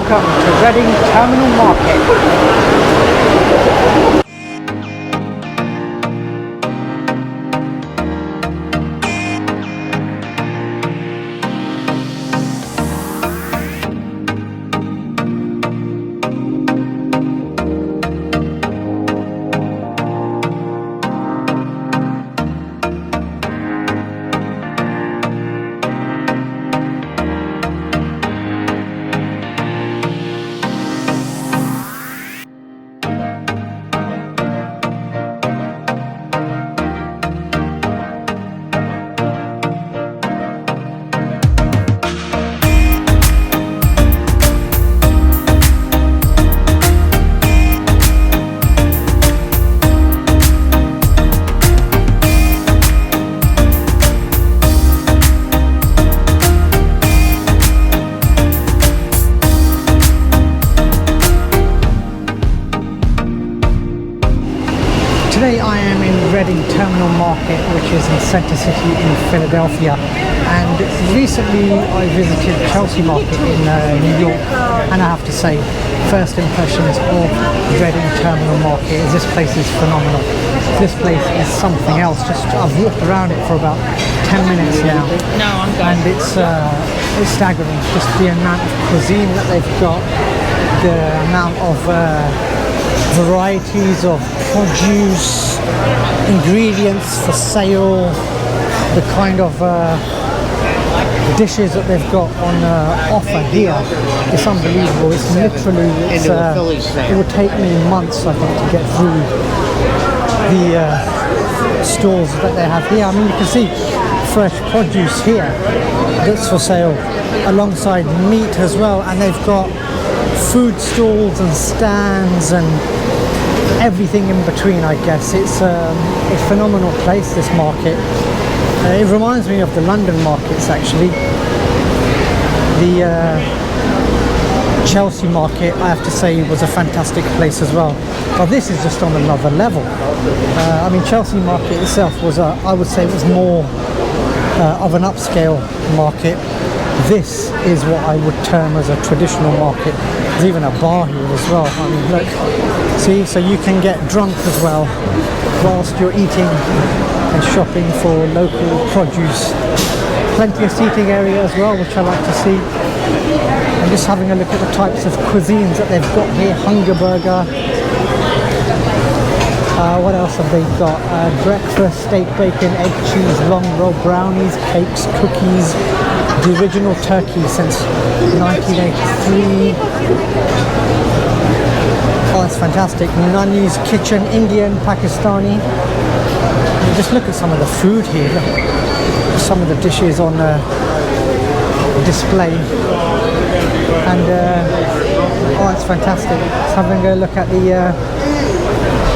welcome to Reading Terminal Market. Today I am in Reading Terminal Market, which is in Centre City in Philadelphia, and recently I visited Chelsea Market in New York, and I have to say, first impressions of Reading Terminal Market is this place is phenomenal. This place is something else. I've walked around it for about 10 minutes now. No, I'm good. And it's staggering, just the amount of cuisine that they've got, the amount of varieties of produce, ingredients for sale, the kind of dishes that they've got on offer here. It's unbelievable. It's literally, it would take me months, I think, to get through the stores that they have here. I mean, you can see fresh produce here that's for sale alongside meat as well, and they've got food stalls and stands and everything in between, I guess. It's a phenomenal place, this market. It reminds me of the London markets, actually. The Chelsea market, I have to say, was a fantastic place as well. But this is just on another level. I mean, Chelsea market itself was, I would say, was more of an upscale market. This is what I would term as a traditional market. There's even a bar here as well. I mean, look, see, so you can get drunk as well whilst you're eating and shopping for local produce. Plenty of seating area as well, which I like to see. I'm just having a look at the types of cuisines that they've got here. Hunger burger. What else have they got? Breakfast, steak, bacon, egg, cheese, long roll, brownies, cakes, cookies. The original turkey since 1983. Oh, it's fantastic. Nani's Kitchen, Indian, Pakistani. And just look at some of the food here. Look, some of the dishes on display. And oh, it's fantastic. Just having a look at the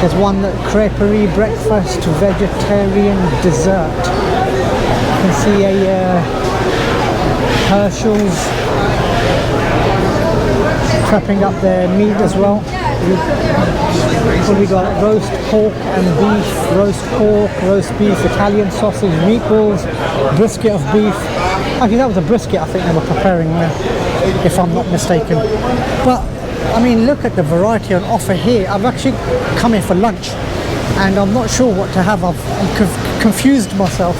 there's one that creperie, breakfast, vegetarian, dessert. You can see a Herschel's prepping up their meat as well. So we got roast pork and beef, roast pork, roast beef, Italian sausage, meatballs, brisket of beef. Actually, that was a brisket I think they were preparing there, if I'm not mistaken. But I mean, look at the variety on offer here. I've actually come here for lunch and I'm not sure what to have. I'm confused myself.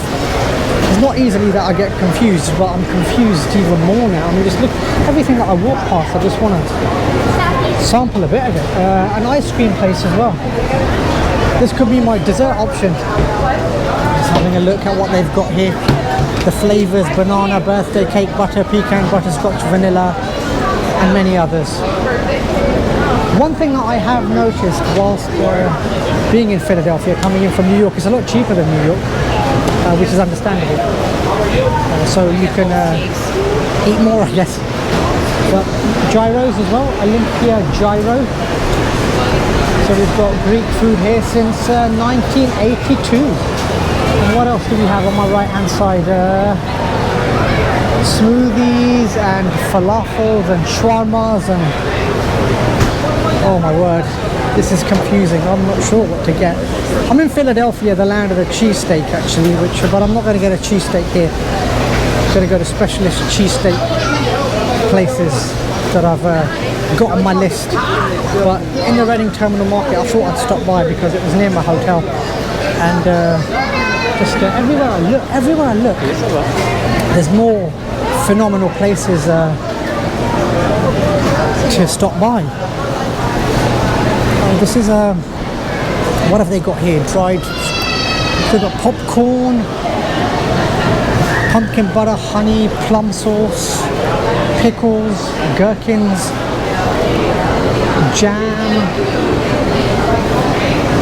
It's not easily that I get confused, but I'm confused even more now. I mean, just look, everything that I walk past, I just want to sample a bit of it. An ice cream place as well. This could be my dessert option. Just having a look at what they've got here. The flavors: banana, birthday cake, butter, pecan, butterscotch, vanilla, and many others. One thing that I have noticed whilst being in Philadelphia, coming in from New York, is a lot cheaper than New York, which is understandable. So you can eat more, I guess. But gyros as well, Olympia gyro. So we've got Greek food here since 1982. And what else do we have on my right hand side? Smoothies and falafels and shawarmas and oh my word, this is confusing. I'm not sure what to get. I'm in Philadelphia, the land of the cheesesteak actually, but I'm not going to get a cheesesteak here. I'm going to go to specialist cheesesteak places that I've got on my list. But in the Reading Terminal Market, I thought I'd stop by because it was near my hotel. And just everywhere I look, there's more phenomenal places to stop by. This is what have they got here? Dried. They've got popcorn, pumpkin butter, honey, plum sauce, pickles, gherkins, jam.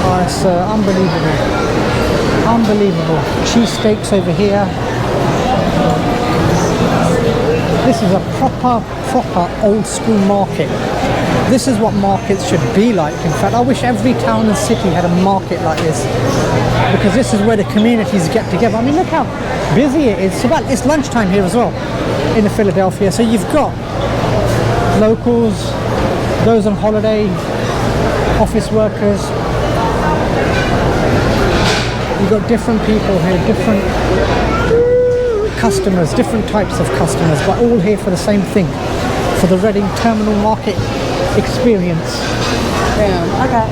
Oh, it's unbelievable. Unbelievable. Cheesesteaks over here. This is a proper old school market. This is what markets should be like. In fact, I wish every town and city had a market like this, because this is where the communities get together. I mean, look how busy it is. It's lunchtime here as well in Philadelphia. So you've got locals, those on holiday, office workers. You've got different people here, different customers, different types of customers, but all here for the same thing, for the Reading Terminal Market experience. Yeah, okay.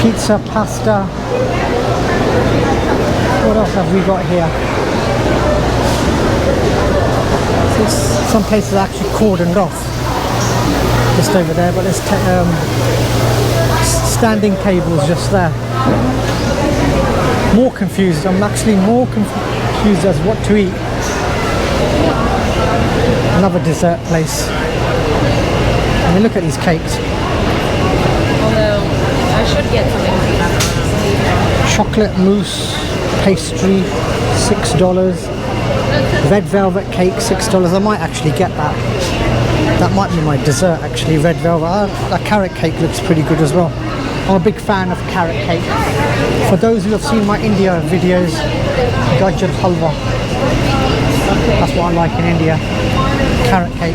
Pizza, pasta. What else have we got here? Some places are actually cordoned off just over there, but there's standing tables just there. More confused. I'm actually more confused as what to eat. Another dessert place. I mean, look at these cakes. Although, I should get something to eat. Chocolate mousse pastry, $6. Red velvet cake, $6. I might actually get that. That might be my dessert, actually, red velvet. That carrot cake looks pretty good as well. I'm a big fan of carrot cake. For those who have seen my India videos, gajar halwa. That's what I like in India. Carrot cake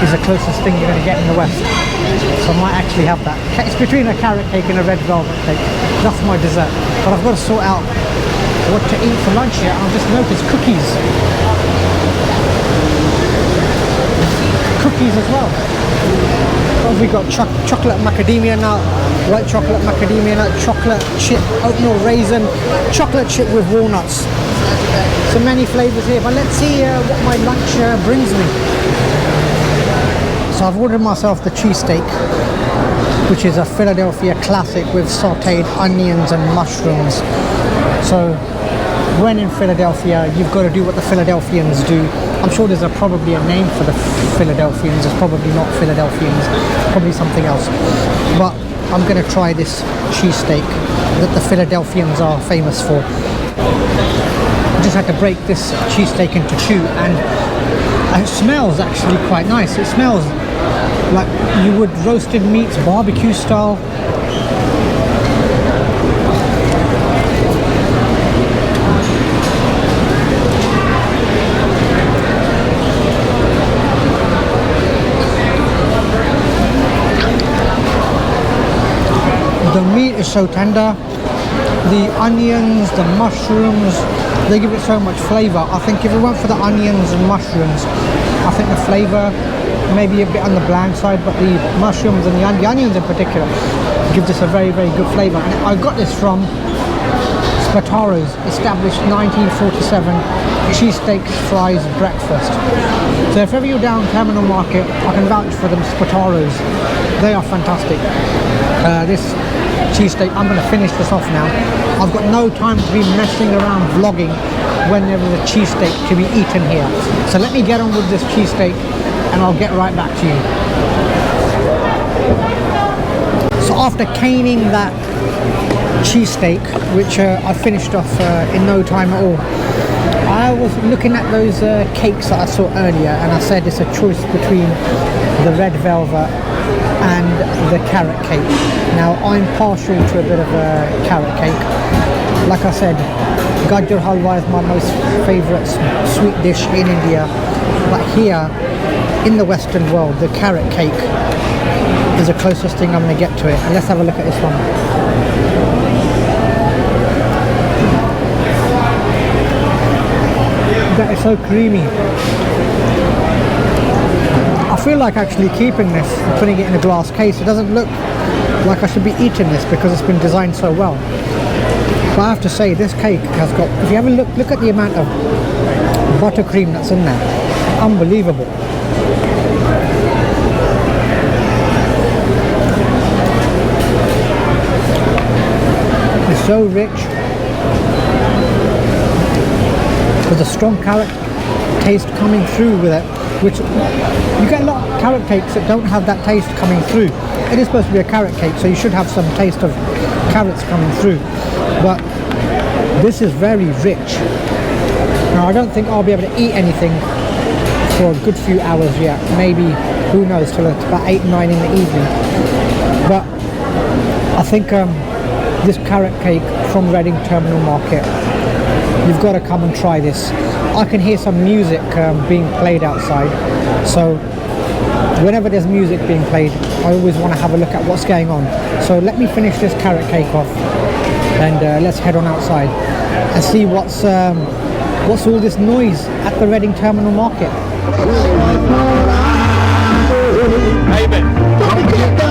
is the closest thing you're going to get in the West. So I might actually have that. It's between a carrot cake and a red velvet cake. That's my dessert. But I've got to sort out what to eat for lunch here. I've just noticed cookies. Cookies as well. What have we got? Chocolate macadamia nut, white chocolate macadamia nut, chocolate chip, oatmeal raisin, chocolate chip with walnuts. So many flavors here, but let's see what my lunch brings me. So I've ordered myself the cheesesteak, which is a Philadelphia classic with sauteed onions and mushrooms. So when in Philadelphia, you've got to do what the Philadelphians do. I'm sure there's probably a name for the Philadelphians. It's probably not Philadelphians, probably something else. But I'm going to try this cheesesteak that the Philadelphians are famous for. I just had to break this cheesesteak into two, and it smells actually quite nice. It smells like you would roasted meats, barbecue style. The meat is so tender. The onions, the mushrooms, they give it so much flavor. I think if we went for the onions and mushrooms, I think the flavor maybe a bit on the bland side, but the mushrooms and the onions in particular give this a very, very good flavor. And I got this from Spataro's, established 1947, cheesesteaks, fries, breakfast. So if ever you're down Terminal Market, I can vouch for them, Spataro's. They are fantastic. This cheesesteak, I'm going to finish this off now. I've got no time to be messing around vlogging when there is a cheesesteak to be eaten here. So let me get on with this cheesesteak and I'll get right back to you. So after caning that cheesesteak, which I finished off in no time at all, I was looking at those cakes that I saw earlier, and I said it's a choice between the red velvet and the carrot cake. Now I'm partial to a bit of a carrot cake. Like I said, gajar halwa is my most favourite sweet dish in India, but here in the Western world, the carrot cake is the closest thing I'm going to get to it. And let's have a look at this one. That is so creamy. feel like actually keeping this and putting it in a glass case. It doesn't look like I should be eating this because it's been designed so well. But I have to say, this cake has got, if you have a look at the amount of buttercream that's in there. Unbelievable. It's so rich. There's a strong carrot taste coming through with it, which you get a lot of carrot cakes that don't have that taste coming through. It is supposed to be a carrot cake, so you should have some taste of carrots coming through, but this is very rich. Now I don't think I'll be able to eat anything for a good few hours yet, maybe, who knows, till it's about 8, 9 in the evening. But I think this carrot cake from Reading Terminal Market, you've got to come and try this. I can hear some music being played outside, so whenever there's music being played, I always want to have a look at what's going on. So let me finish this carrot cake off, and let's head on outside and see what's all this noise at the Reading Terminal Market. Baby.